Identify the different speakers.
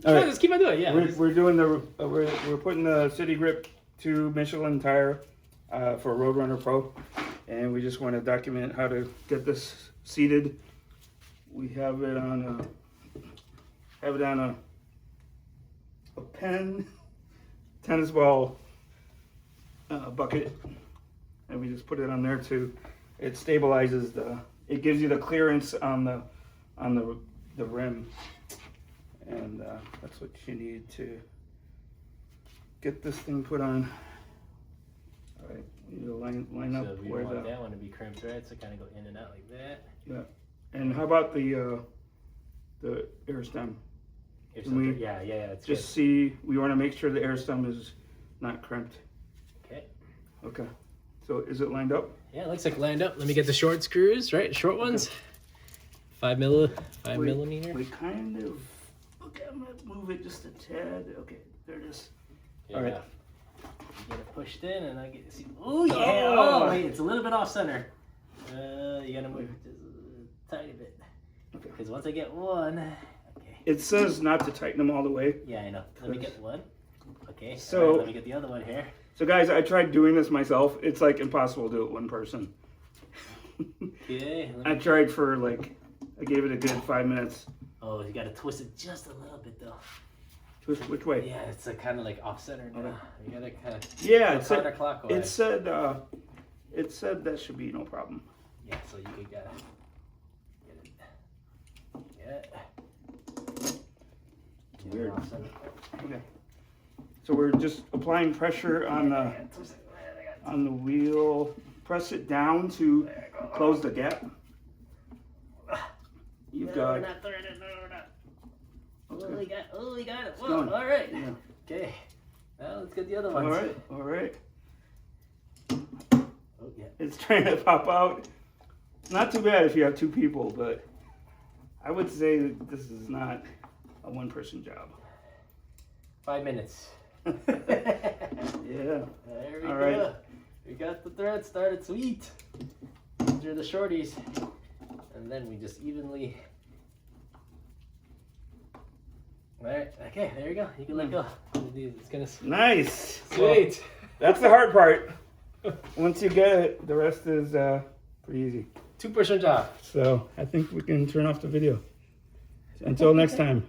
Speaker 1: All right.
Speaker 2: Just keep on doing it. Yeah.
Speaker 1: We're doing the we're putting the City Grip 2 Michelin tire for Roadrunner Pro, and we just want to document how to get this seated. We have it on a pen tennis ball bucket, and we just put it on there too. It stabilizes it gives you the clearance on the rim, and that's what you need to get this thing put on. All right, you need to line up
Speaker 2: So we
Speaker 1: where
Speaker 2: want that one to be crimped, right? So kind of go in and out like that.
Speaker 1: Yeah, and how about the air stem?
Speaker 2: Yeah, it's
Speaker 1: Just see, we want to make sure the air stem is not crimped.
Speaker 2: Okay.
Speaker 1: Okay. So is it lined up?
Speaker 2: Yeah, it looks like lined up. Let me get the short screws, right? Short ones.
Speaker 1: Okay.
Speaker 2: 5 millimeter.
Speaker 1: We kind of, okay, I'm going to move it just a tad. Okay, there it is.
Speaker 2: Yeah.
Speaker 1: All right.
Speaker 2: You get it pushed in and I get to see. Oh, yeah.
Speaker 1: Oh.
Speaker 2: Oh, wait, it's a little bit off center. You got to move it just a tiny bit.
Speaker 1: Okay.
Speaker 2: Because once I get one, okay.
Speaker 1: It says not to tighten them all the way.
Speaker 2: Yeah, I know. Let me get one. Okay.
Speaker 1: So-
Speaker 2: all right, let me get the other one here.
Speaker 1: So guys, I tried doing this myself. It's like impossible to do it one person.
Speaker 2: Okay.
Speaker 1: I tried for I gave it a good 5 minutes.
Speaker 2: Oh, you got to twist it just a little bit though.
Speaker 1: Twist which way?
Speaker 2: Yeah, it's kind of like off center now.
Speaker 1: Okay.
Speaker 2: You got to kind of
Speaker 1: Yeah, it said,
Speaker 2: counterclockwise.
Speaker 1: it said that should be no problem.
Speaker 2: Yeah, so you gotta get it. Yeah.
Speaker 1: Weird.
Speaker 2: Off center.
Speaker 1: Okay. So we're just applying pressure on the wheel. Press it down to close the gap. You've got.
Speaker 2: Not throwing it, no, not.
Speaker 1: Okay.
Speaker 2: We got it. Whoa,
Speaker 1: going.
Speaker 2: all right.
Speaker 1: Yeah.
Speaker 2: Okay. Now let's get the other
Speaker 1: All
Speaker 2: ones.
Speaker 1: right.
Speaker 2: Oh, yeah.
Speaker 1: It's trying to pop out. Not too bad if you have two people, but I would say that this is not a one-person job.
Speaker 2: 5 minutes.
Speaker 1: Yeah.
Speaker 2: There we
Speaker 1: All
Speaker 2: go.
Speaker 1: right.
Speaker 2: We got the thread started. Sweet. These are the shorties. And then we just evenly. All right. Okay. There you go. You can let go. It's gonna.
Speaker 1: Nice.
Speaker 2: Sweet.
Speaker 1: That's the hard part. Once you get it, the rest is pretty easy.
Speaker 2: 2-person job.
Speaker 1: So I think we can turn off the video. Until next time.